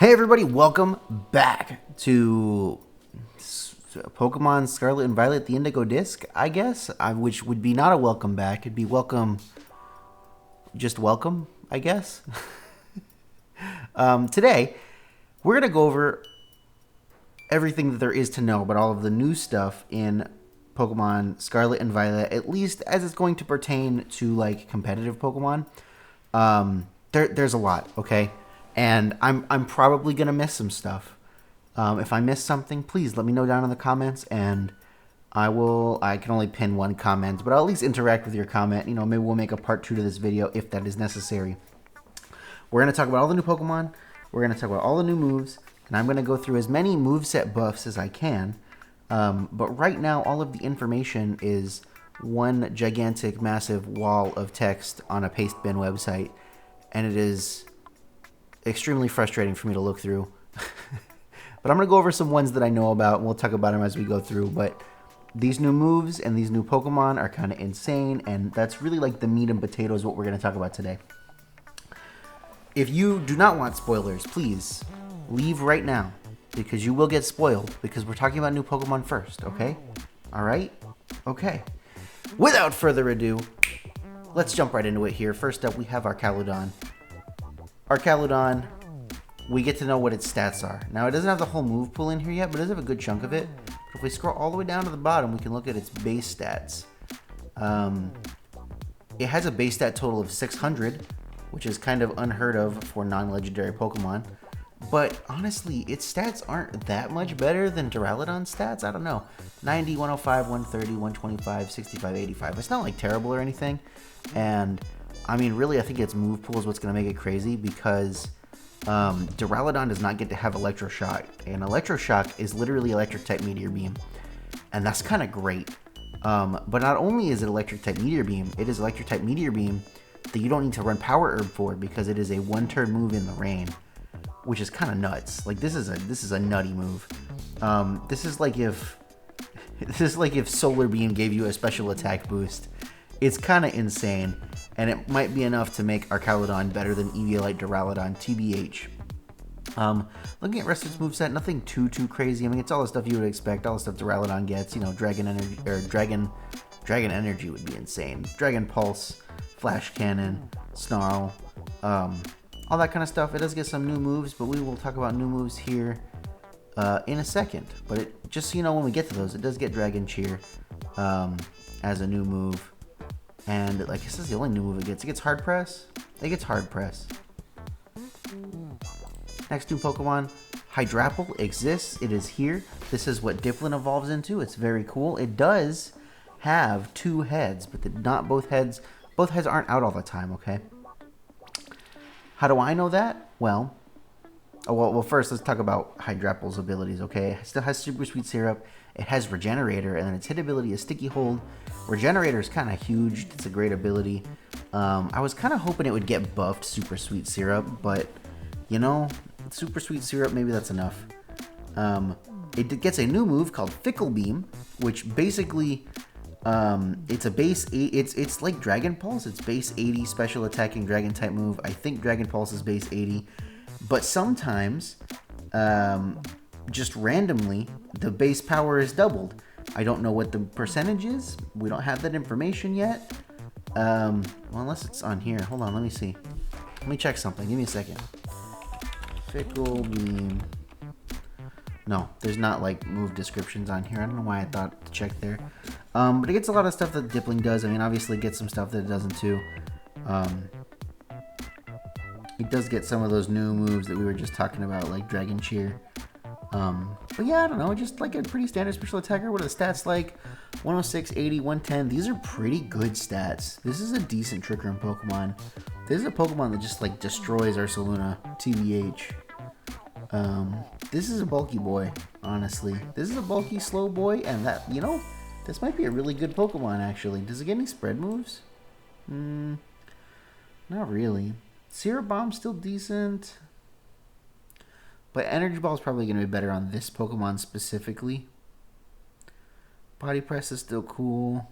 Hey everybody, welcome back to Pokemon Scarlet and Violet, the Indigo Disc, I guess, which would be not a welcome back. It'd be welcome, just welcome, I guess. Today, we're going to go over everything that there is to know about all of the new stuff in Pokemon Scarlet and Violet, at least as it's going to pertain to, like, competitive Pokemon. There's a lot, okay? And I'm probably going to miss some stuff. If I miss something, please let me know down in the comments, and I can only pin one comment, but I'll at least interact with your comment. You know, maybe we'll make a part 2 to this video if that is necessary. We're going to talk about all the new Pokemon. We're going to talk about all the new moves, and I'm going to go through as many moveset buffs as I can. But right now, all of the information is one gigantic, massive wall of text on a paste bin website, and it is extremely frustrating for me to look through. But I'm going to go over some ones that I know about, and we'll talk about them as we go through. But these new moves and these new Pokemon are kind of insane, and that's really like the meat and potatoes what we're going to talk about today. If you do not want spoilers, please leave right now, because you will get spoiled, because we're talking about new Pokemon first, okay? Alright? Okay. Without further ado, let's jump right into it here. First up, we have our Caledon. Our Caledon, we get to know what its stats are. Now, it doesn't have the whole move pool in here yet, but it does have a good chunk of it. But if we scroll all the way down to the bottom, we can look at its base stats. It has a base stat total of 600, which is kind of unheard of for non-legendary Pokemon. But honestly, its stats aren't that much better than Duraludon's stats. I don't know. 90, 105, 130, 125, 65, 85. It's not like terrible or anything. And I mean, really, I think its move pool is what's going to make it crazy, because Duraludon does not get to have Electroshock, and Electroshock is literally Electric-type Meteor Beam, and that's kind of great. But not only is it Electric-type Meteor Beam, it is Electric-type Meteor Beam that you don't need to run Power Herb for, because it is a one-turn move in the rain, which is kind of nuts. Like, this is a nutty move. This is like if Solar Beam gave you a special attack boost. It's kind of insane, and it might be enough to make our Caledon better than Eviolite Duraludon, TBH. Looking at the rest of its moveset, nothing too crazy. I mean, it's all the stuff you would expect, all the stuff Duraludon gets. You know, Dragon Energy, or Dragon Energy would be insane. Dragon Pulse, Flash Cannon, Snarl, all that kind of stuff. It does get some new moves, but we will talk about new moves here in a second. But just so you know, when we get to those, it does get Dragon Cheer as a new move. And like, this is the only new move it gets. It gets Hard Press. It gets Hard Press. Next new Pokemon, Hydrapple exists. It is here. This is what Dipplin evolves into. It's very cool. It does have 2 heads, but not both heads. Both heads aren't out all the time, okay? How do I know that? Well, first let's talk about Hydrapple's abilities, okay? It still has Super Sweet Syrup. It has Regenerator, and then its hit ability is Sticky Hold. Regenerator is kind of huge. It's a great ability. I was kind of hoping it would get buffed Super Sweet Syrup, but, you know, Super Sweet Syrup, maybe that's enough. It gets a new move called Fickle Beam, which basically, it's a base 8, it's like Dragon Pulse. It's base 80 special attacking Dragon type move. I think Dragon Pulse is base 80, but sometimes, just randomly, the base power is doubled. I don't know what the percentage is. We don't have that information yet. Well, unless it's on here. Hold on, let me see. Let me check something. Give me a second. Fickle Beam. No, there's not like move descriptions on here. I don't know why I thought to check there. But it gets a lot of stuff that Dipplin does. I mean, obviously it gets some stuff that it doesn't too. It does get some of those new moves that we were just talking about, like Dragon Cheer. But yeah, I don't know, just like a pretty standard special attacker. What are the stats like? 106, 80, 110. These are pretty good stats. This is a decent Trick Room Pokemon. This is a Pokemon that just like destroys Ursaluna, TBH. This is a bulky boy, honestly. This is a bulky, slow boy, and that, you know, this might be a really good Pokemon, actually. Does it get any spread moves? Not really. Syrup Bomb's still decent. But Energy Ball is probably going to be better on this Pokemon specifically. Body Press is still cool.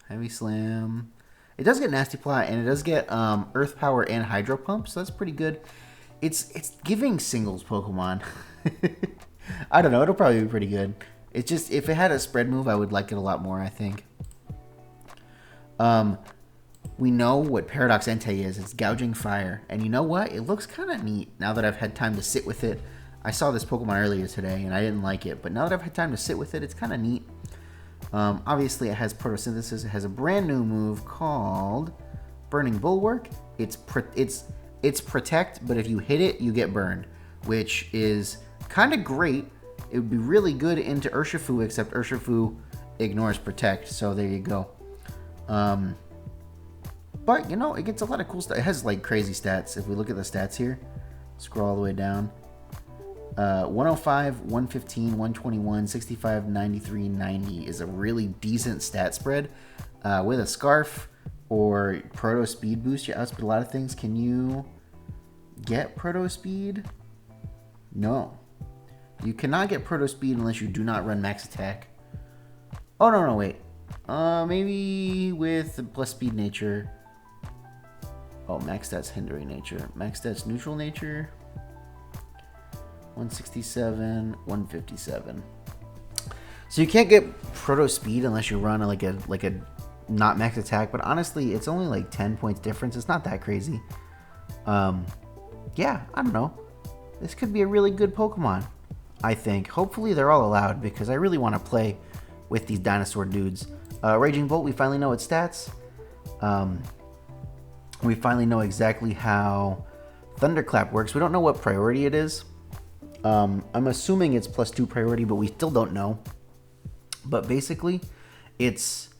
Heavy Slam. It does get Nasty Plot, and it does get Earth Power and Hydro Pump, so that's pretty good. it's giving singles Pokemon. I don't know. It'll probably be pretty good. It's just, if it had a spread move, I would like it a lot more, I think. We know what Paradox Entei is. It's Gouging Fire. And you know what? It looks kind of neat now that I've had time to sit with it. I saw this Pokemon earlier today, and I didn't like it. But now that I've had time to sit with it, it's kind of neat. Obviously, it has Photosynthesis. It has a brand new move called Burning Bulwark. It's Protect, but if you hit it, you get burned, which is kind of great. It would be really good into Urshifu, except Urshifu ignores Protect, so there you go. But, you know, it gets a lot of cool stuff. It has, like, crazy stats. If we look at the stats here, scroll all the way down. 105, 115, 121, 65, 93, 90 is a really decent stat spread. With a Scarf or Proto Speed boost, you outspeed a lot of things. Can you get Proto Speed? No. You cannot get Proto Speed unless you do not run Max Attack. Oh, no, wait. Maybe with plus Speed Nature. Oh, Max Stats Hindering Nature. Max Stats Neutral Nature. 167, 157. So you can't get Proto Speed unless you run like a not Max Attack, but honestly, it's only like 10 points difference. It's not that crazy. Yeah, I don't know. This could be a really good Pokemon, I think. Hopefully they're all allowed, because I really want to play with these dinosaur dudes. Raging Bolt, we finally know its stats. We finally know exactly how Thunderclap works. We don't know what priority it is. I'm assuming it's +2 priority, but we still don't know. But basically, it's...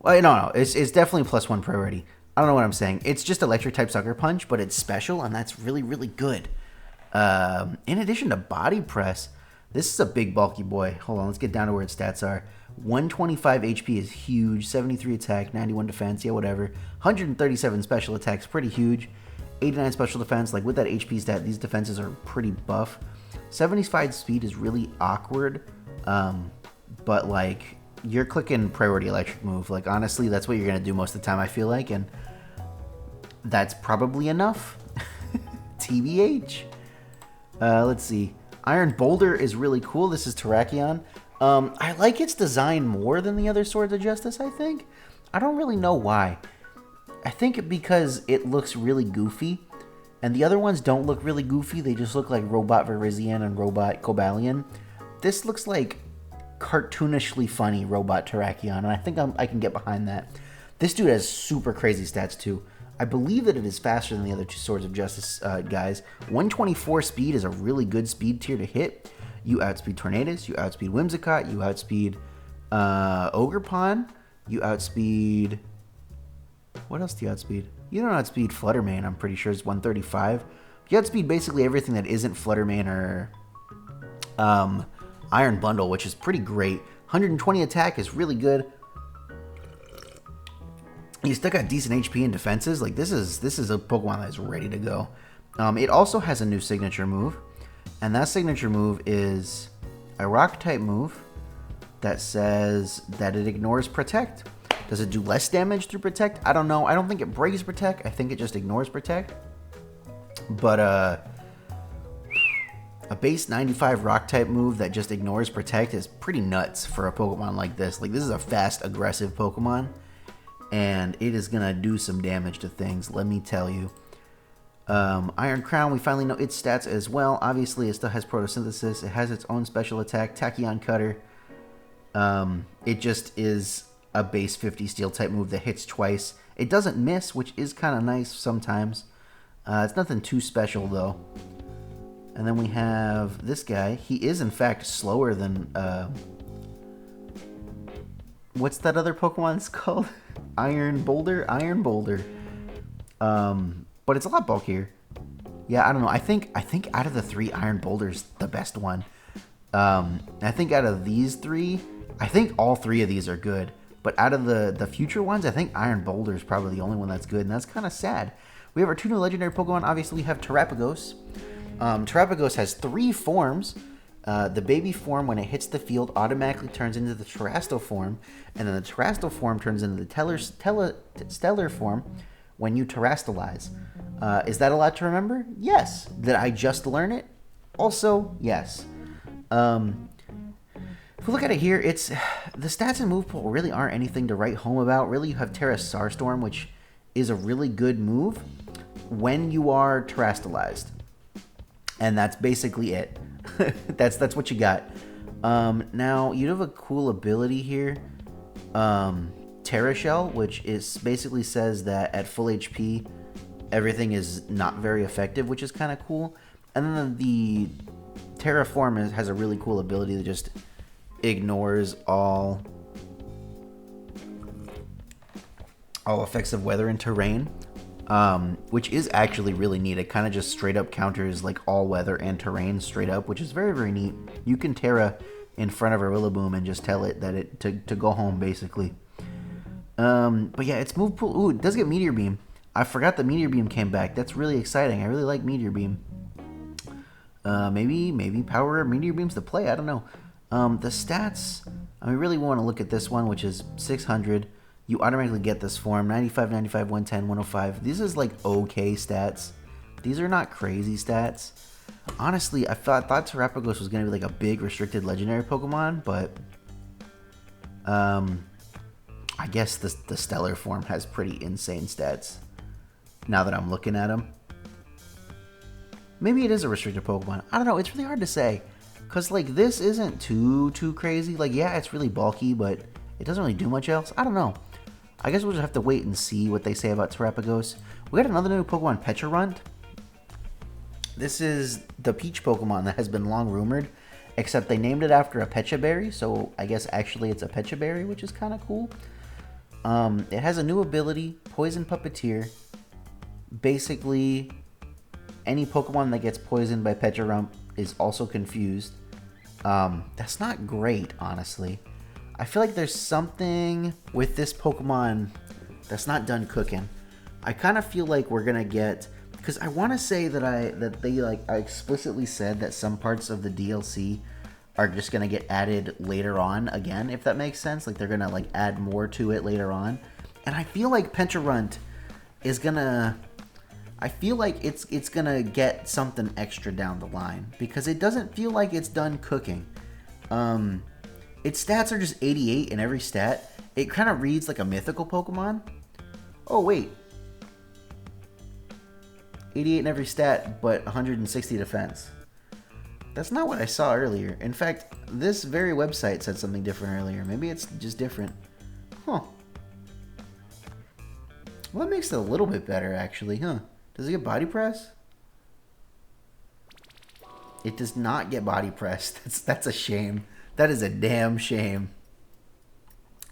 Well, no, it's definitely +1 priority. I don't know what I'm saying. It's just Electric type Sucker Punch, but it's special, and that's really, really good. In addition to Body Press, this is a big, bulky boy. Hold on, let's get down to where its stats are. 125 HP is huge. 73 attack, 91 defense, yeah, whatever. 137 special attacks, pretty huge. 89 special defense. Like, with that HP stat, these defenses are pretty buff. 75 speed is really awkward, but, like, you're clicking priority electric move. Like, honestly, that's what you're going to do most of the time, I feel like, and that's probably enough. TBH. Let's see. Iron Boulder is really cool. This is Terrakion. I like its design more than the other Swords of Justice, I think. I don't really know why. I think because it looks really goofy, and the other ones don't look really goofy. They just look like Robot Virizion and Robot Cobalion. This looks like cartoonishly funny Robot Terrakion, and I think I can get behind that. This dude has super crazy stats, too. I believe that it is faster than the other two Swords of Justice guys. 124 speed is a really good speed tier to hit. You outspeed Tornadus, you outspeed Whimsicott, you outspeed Ogerpon, you outspeed... What else do you outspeed? You don't outspeed Fluttermane, I'm pretty sure it's 135. You outspeed basically everything that isn't Fluttermane or Iron Bundle, which is pretty great. 120 attack is really good. You still got decent HP and defenses. Like, this is a Pokemon that's ready to go. It also has a new signature move, and that signature move is a Rock type move that says that it ignores Protect. Does it do less damage through Protect? I don't know. I don't think it breaks Protect. I think it just ignores Protect. But a base 95 Rock type move that just ignores Protect is pretty nuts for a Pokemon like this. Like, this is a fast, aggressive Pokemon, and it is going to do some damage to things, let me tell you. Iron Crown, we finally know its stats as well. Obviously, it still has Photosynthesis. It has its own special attack, Tachyon Cutter. It just is a base 50 Steel type move that hits twice. It doesn't miss, which is kind of nice sometimes. It's nothing too special, though. And then we have this guy. He is, in fact, slower than... what's that other Pokemon's called? Iron Boulder? Iron Boulder. But it's a lot bulkier. Yeah, I don't know. I think out of the three, Iron Boulder's the best one. I think out of these three, I think all three of these are good. But out of the future ones, I think Iron Boulder is probably the only one that's good, and that's kind of sad. We have our two new legendary Pokemon. Obviously, we have Terrapagos. Terrapagos has 3 forms. The baby form, when it hits the field, automatically turns into the Terrestrial form, and then the Terrestrial form turns into the Stellar form, when you terastalize. Is that a lot to remember? Yes. Did I just learn it? Also, yes. If we look at it here, it's the stats in move pool really aren't anything to write home about. Really, you have Terra Starstorm, which is a really good move when you are terastalized, and that's basically it. that's what you got. Now you have a cool ability here, Terra Shell, which is basically says that at full HP, everything is not very effective, which is kind of cool. And then the Terraform has a really cool ability that just ignores all effects of weather and terrain, which is actually really neat. It kind of just straight up counters like all weather and terrain straight up, which is very, very neat. You can Terra in front of a Rillaboom and just tell it that it to go home, basically. But yeah, it's move pool. Ooh, it does get Meteor Beam. I forgot the Meteor Beam came back. That's really exciting. I really like Meteor Beam. Maybe Power Meteor Beam's the play. I don't know. The stats, I mean, really want to look at this one, which is 600. You automatically get this form, 95, 95, 110, 105. These is like okay stats. These are not crazy stats. Honestly, I thought Terapagos was going to be like a big restricted legendary Pokemon, but I guess the Stellar form has pretty insane stats now that I'm looking at him. Maybe it is a restricted Pokemon. I don't know. It's really hard to say. Because, like, this isn't too crazy. Like, yeah, it's really bulky, but it doesn't really do much else. I don't know. I guess we'll just have to wait and see what they say about Terapagos. We got another new Pokemon, Pecharunt. This is the Peach Pokemon that has been long rumored, except they named it after a Pecha Berry, so I guess actually it's a Pecha Berry, which is kind of cool. It has a new ability, Poison Puppeteer. Basically, any Pokemon that gets poisoned by Pecharunt is also confused. That's not great, honestly. I feel like there's something with this Pokemon that's not done cooking. I kind of feel like we're gonna get, because I want to say that I explicitly said that some parts of the DLC are just gonna get added later on again, if that makes sense. Like they're gonna like add more to it later on, and I feel like Pecharunt is gonna. I feel like it's gonna get something extra down the line because it doesn't feel like it's done cooking. Its stats are just 88 in every stat. It kind of reads like a mythical Pokemon. Oh wait, 88 in every stat, but 160 defense. That's not what I saw earlier. In fact, this very website said something different earlier. Maybe it's just different. Huh. Well, that makes it a little bit better, actually, huh? Does it get body press? It does not get body press. That's a shame. That is a damn shame.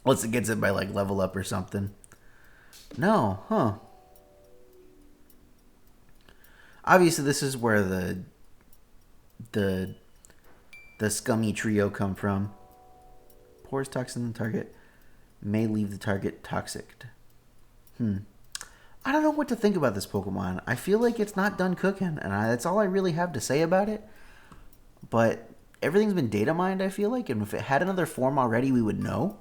Unless it gets it by like level up or something. No, huh? Obviously, this is where the scummy trio come from. Pours toxin on the target. May leave the target toxic. I don't know what to think about this Pokemon. I feel like it's not done cooking, and that's all I really have to say about it. But everything's been data mined, I feel like, and if it had another form already, we would know.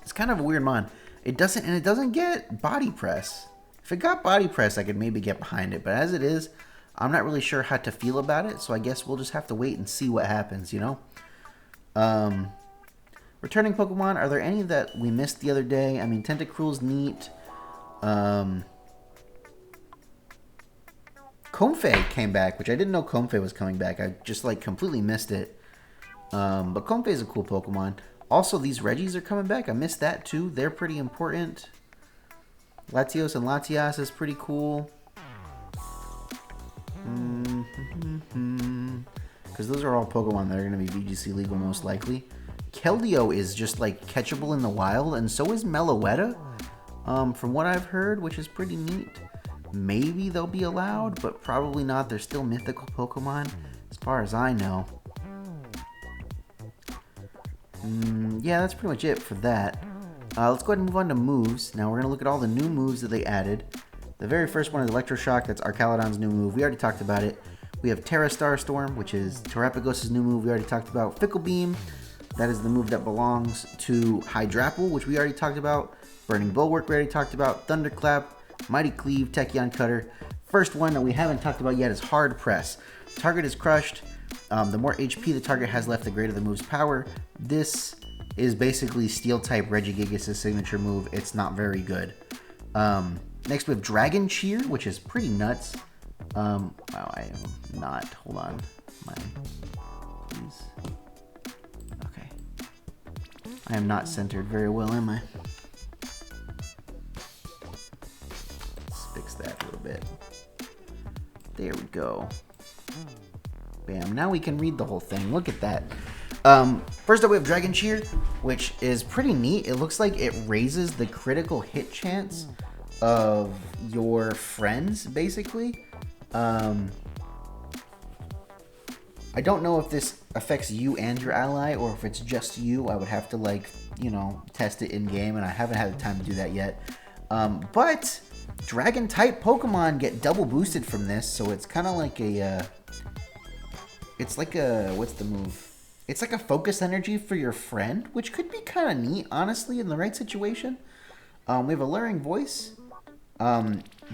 It's kind of a weird mon. It doesn't get body press. If it got body press, I could maybe get behind it, but as it is, I'm not really sure how to feel about it, so I guess we'll just have to wait and see what happens, you know? Returning Pokemon, are there any that we missed the other day? I mean, Tentacruel's neat. Comfey came back, which I didn't know Comfey was coming back. I just, like, completely missed it. But Comfey's a cool Pokemon. Also, these Regis are coming back. I missed that, too. They're pretty important. Latios and Latias is pretty cool. Because those are all Pokemon that are going to be VGC legal most likely. Keldeo is just like catchable in the wild, and so is Meloetta, from what I've heard, which is pretty neat. Maybe they'll be allowed, but probably not. They're still mythical Pokemon, as far as I know. Yeah, that's pretty much it for that. Let's go ahead and move on to moves. Now we're going to look at all the new moves that they added. The very first one is Electroshock. That's Arcalodon's new move. We already talked about it. We have Terra Starstorm, which is Terapagos' new move. We already talked about Fickle Beam. That is the move that belongs to Hydrapple, which we already talked about. Burning Bulwark we already talked about. Thunderclap, Mighty Cleave, Tachyon Cutter. First one that we haven't talked about yet is Hard Press. Target is crushed. The more HP the target has left, the greater the move's power. This is basically Steel-type Regigigas' signature move. It's not very good. Next we have Dragon Cheer, which is pretty nuts. Wow, I am not. Hold on. Please. Okay. I am not centered very well, am I? Let's fix that a little bit. There we go. Bam. Now we can read the whole thing. Look at that. First up, we have Dragon Cheer, which is pretty neat. It looks like it raises the critical hit chance of your friends, basically. I don't know if this affects you and your ally, or if it's just you. I would have to, like, you know, test it in game, and I haven't had the time to do that yet. But Dragon-type Pokemon get double boosted from this, so it's kind of like a, it's like a, what's the move? It's like a focus energy for your friend, which could be kind of neat, honestly, in the right situation. We have Alluring Voice.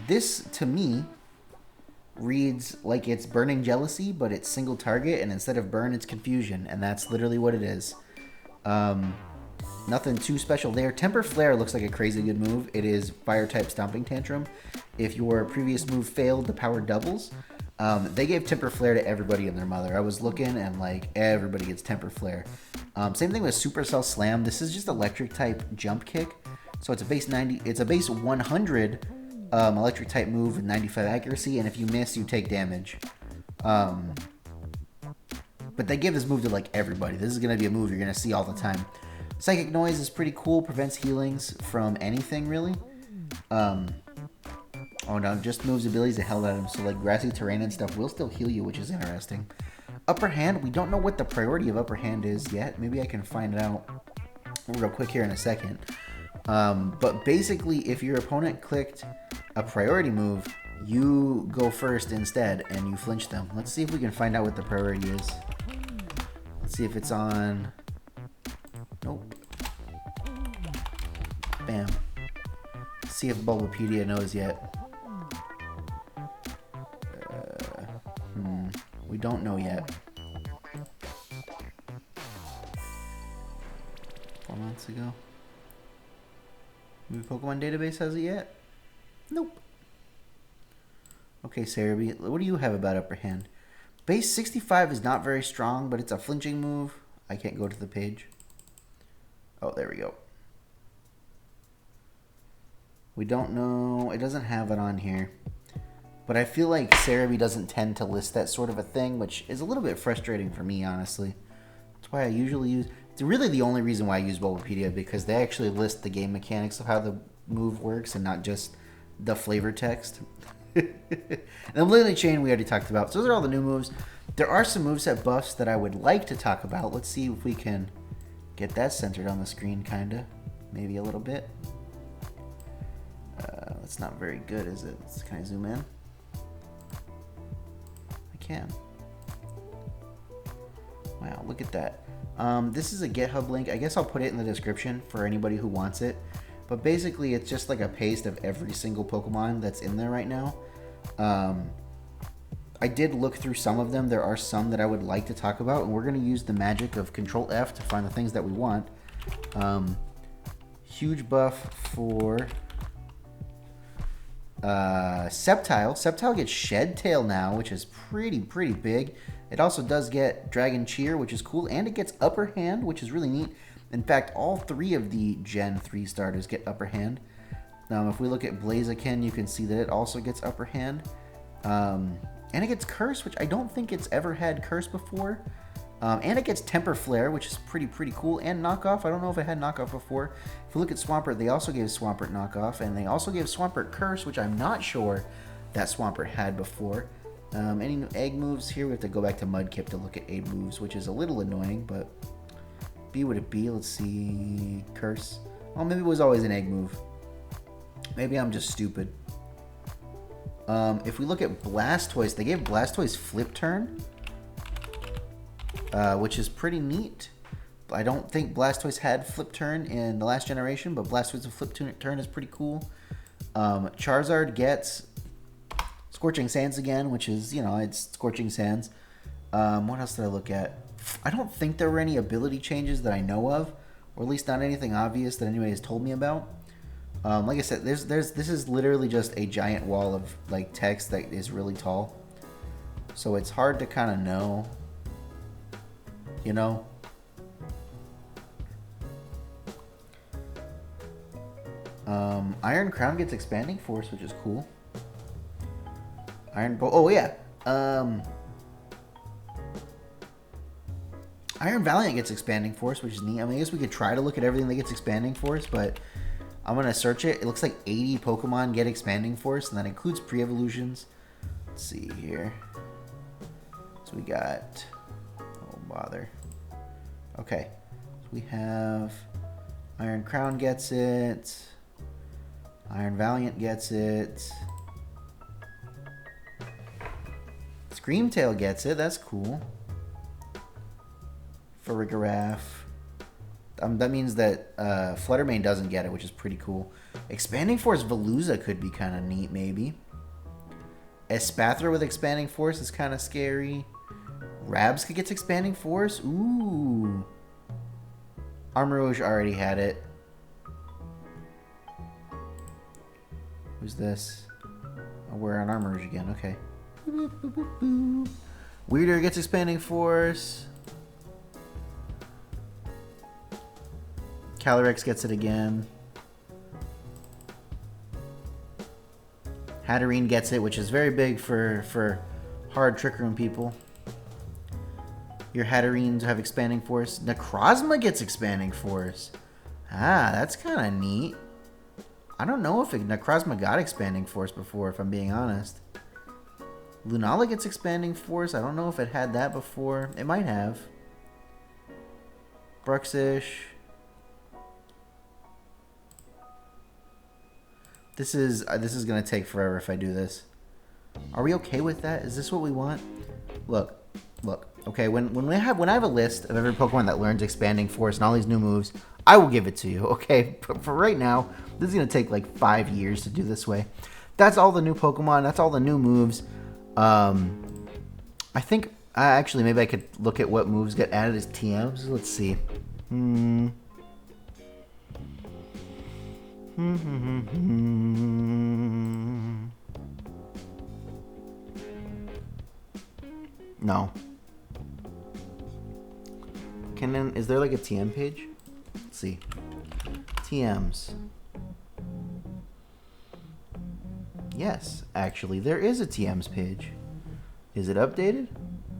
This, to me, reads like it's Burning Jealousy, but it's single target, and instead of burn, it's confusion, and that's literally what it is. Nothing too special there. Temper Flare looks like a crazy good move. It is Fire-type Stomping Tantrum. If your previous move failed, the power doubles. They gave Temper Flare to everybody and their mother. I was looking, and like everybody gets Temper Flare. Same thing with Supercell Slam. This is just Electric-type Jump Kick. So it's a base 90. It's a base 100 Electric type move with 95 accuracy, and if you miss, you take damage. But they give this move to like everybody. This is gonna be a move you're gonna see all the time. Psychic Noise is pretty cool. Prevents healings from anything really. Oh no, just moves abilities that held at him. So like grassy terrain and stuff will still heal you, which is interesting. Upper Hand. We don't know what the priority of Upper Hand is yet. Maybe I can find it out real quick here in a second. But basically, if your opponent clicked a priority move, you go first instead, and you flinch them. Let's see if we can find out what the priority is. Let's see if it's on... Nope. Bam. Let's see if Bulbapedia knows yet. We don't know yet. 4 months ago. Maybe Pokemon Database has it yet? Nope. Okay, Cerebi, what do you have about Upper Hand? Base 65 is not very strong, but it's a flinching move. I can't go to the page. Oh, there we go. We don't know. It doesn't have it on here. But I feel like Cerebi doesn't tend to list that sort of a thing, which is a little bit frustrating for me, honestly. That's why I usually use... It's really the only reason why I use Bulbapedia, because they actually list the game mechanics of how the move works and not just the flavor text. And the Lily Chain we already talked about. So those are all the new moves. There are some moveset buffs that I would like to talk about. Let's see if we can get that centered on the screen, kinda. Maybe a little bit. That's not very good, is it? Can I zoom in? I can. Wow, look at that. This is a GitHub link. I guess I'll put it in the description for anybody who wants it. But basically, it's just like a paste of every single Pokemon that's in there right now. I did look through some of them. There are some that I would like to talk about, and we're going to use the magic of Control F to find the things that we want. Huge buff for Sceptile. Sceptile gets Shed Tail now, which is pretty big. It also does get Dragon Cheer, which is cool, and it gets Upper Hand, which is really neat. In fact, all 3 of the Gen 3 starters get Upper Hand. If we look at Blaziken, you can see that it also gets Upper Hand. And it gets Curse, which I don't think it's ever had Curse before. And it gets Temper Flare, which is pretty cool. And Knockoff, I don't know if it had Knockoff before. If you look at Swampert, they also gave Swampert Knockoff. And they also gave Swampert Curse, which I'm not sure that Swampert had before. Any new egg moves here? We have to go back to Mudkip to look at egg moves, which is a little annoying, but... B would it be? Let's see. Curse. Oh, maybe it was always an egg move. Maybe I'm just stupid. If we look at Blastoise, they gave Blastoise Flip Turn, which is pretty neat. I don't think Blastoise had Flip Turn in the last generation, but Blastoise with Flip Turn is pretty cool. Charizard gets Scorching Sands again, which is, you know, it's Scorching Sands. What else did I look at? I don't think there were any ability changes that I know of, or at least not anything obvious that anybody has told me about. Like I said, this is literally just a giant wall of like text that is really tall, so it's hard to kind of know, you know. Iron Crown gets Expanding Force, which is cool. Oh yeah. Iron Valiant gets Expanding Force, which is neat. I mean, I guess we could try to look at everything that gets Expanding Force, but I'm going to search it. It looks like 80 Pokemon get Expanding Force, and that includes pre-evolutions. Let's see here. So we got... Oh, bother. Okay. So we have... Iron Crown gets it. Iron Valiant gets it. Screamtail gets it. That's cool. Farigiraf. That means that Fluttermane doesn't get it, which is pretty cool. Expanding Force Veluza could be kind of neat, maybe. Espathra with Expanding Force is kind of scary. Rabs gets Expanding Force. Ooh. Armarouge already had it. Who's this? Oh, we're on Armarouge again. Okay. Weirder gets Expanding Force. Calyrex gets it again. Hatterene gets it, which is very big for hard Trick Room people. Your Hatterenes have Expanding Force. Necrozma gets Expanding Force. Ah, that's kind of neat. I don't know if Necrozma got Expanding Force before, if I'm being honest. Lunala gets Expanding Force. I don't know if it had that before. It might have. Bruxish. This is gonna take forever if I do this. Are we okay with that? Is this what we want? Look. Okay, when I have a list of every Pokemon that learns Expanding Force and all these new moves, I will give it to you. Okay, but for right now, this is gonna take like 5 years to do this way. That's all the new Pokemon. That's all the new moves. I think actually maybe I could look at what moves get added as TMs. Let's see. No. Is there like a TM page? Let's see. TMs. Yes, actually, there is a TMs page. Is it updated?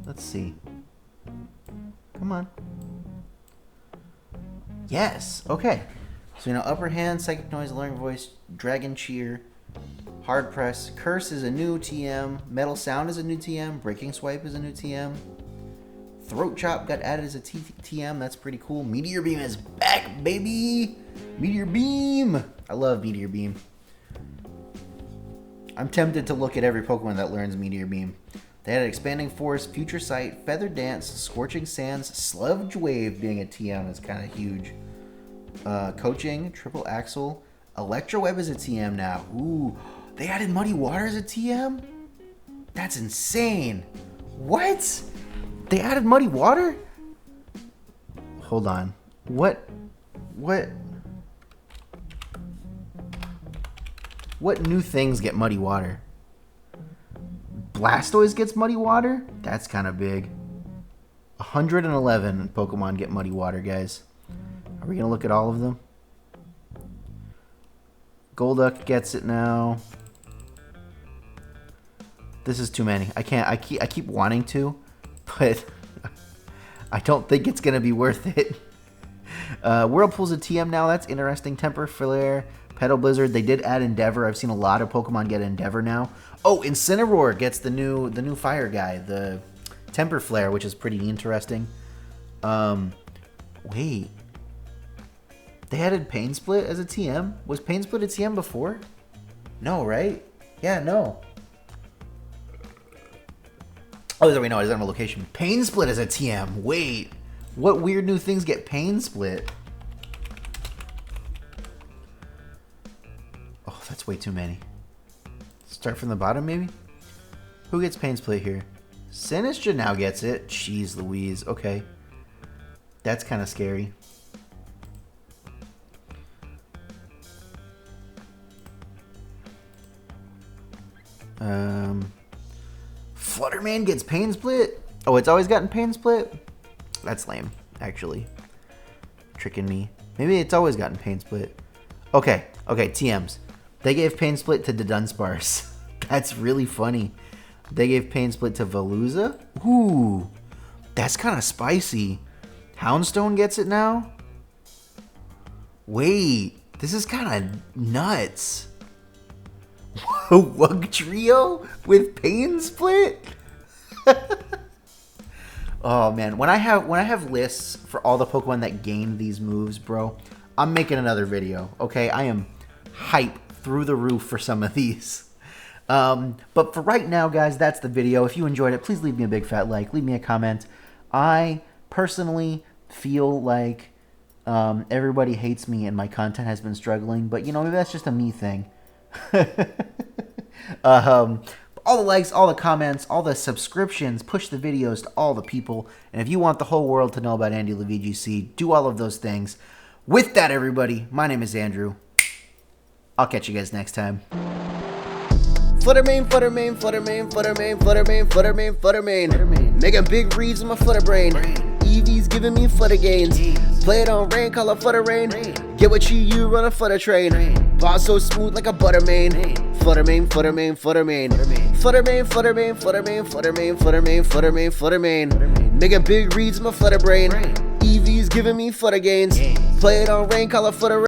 Let's see. Come on. Yes. Okay. So, you know, Upper Hand, Psychic Noise, Alluring Voice, Dragon Cheer, Hard Press, Curse is a new TM, Metal Sound is a new TM, Breaking Swipe is a new TM, Throat Chop got added as a TM, that's pretty cool. Meteor Beam is back, baby! Meteor Beam! I love Meteor Beam. I'm tempted to look at every Pokemon that learns Meteor Beam. They had Expanding Force, Future Sight, Feather Dance, Scorching Sands, Sludge Wave being a TM is kind of huge. Coaching, Triple Axle, Electro Web is a TM now. Ooh, they added Muddy Water as a TM? That's insane. What? They added Muddy Water? Hold on. What new things get Muddy Water? Blastoise gets Muddy Water? That's kind of big. 111 Pokemon get Muddy Water, guys. Are we going to look at all of them? Golduck gets it now. This is too many. I can't. I keep wanting to, but I don't think it's going to be worth it. Whirlpool's a TM now. That's interesting. Temper Flare, Petal Blizzard. They did add Endeavor. I've seen a lot of Pokemon get Endeavor now. Oh, Incineroar gets the new fire guy, the Temper Flare, which is pretty interesting. Wait. They added Pain Split as a TM? Was Pain Split a TM before? No, right? Yeah, no. Oh, there we know. It doesn't have a location. Pain Split as a TM. Wait. What weird new things get pain split? Oh, that's way too many. Start from the bottom, maybe? Who gets pain split here? Sinistra now gets it. Jeez Louise. Okay. That's kind of scary. Flutterman gets pain split? Oh, it's always gotten pain split? That's lame, actually. Tricking me. Maybe it's always gotten pain split. Okay, TMs. They gave pain split to the Dunsparce. That's really funny. They gave pain split to Veluza? Ooh, that's kind of spicy. Houndstone gets it now? Wait, this is kind of nuts. Wugtrio with pain split? Oh man, when I have lists for all the Pokemon that gained these moves, bro, I'm making another video. Okay, I am hype through the roof for some of these. But for right now, guys, that's the video. If you enjoyed it, please leave me a big fat like, leave me a comment. I personally feel like everybody hates me and my content has been struggling, but you know, maybe that's just a me thing. All the likes, all the comments, all the subscriptions, push the videos to all the people. And if you want the whole world to know about AndyLaVGC, do all of those things. With that, everybody, my name is Andrew. I'll catch you guys next time. Fluttermane, Fluttermane, Fluttermane, Fluttermane, Fluttermane, Fluttermane, Fluttermane. Making big reads in my flutter brain. Eevee's giving me flutter gains. Play it on rain, call it flutter rain. Get what you run a flutter train. Boss so smooth like a buttermane. Fluttermane, Fluttermane, Fluttermane. Fluttermane, Fluttermane, Fluttermane, Fluttermane, Fluttermane, Fluttermane, Fluttermane. Making big reads in my flutter brain. Eevee's giving me flutter gains. Play it on rain, call it flutter rain.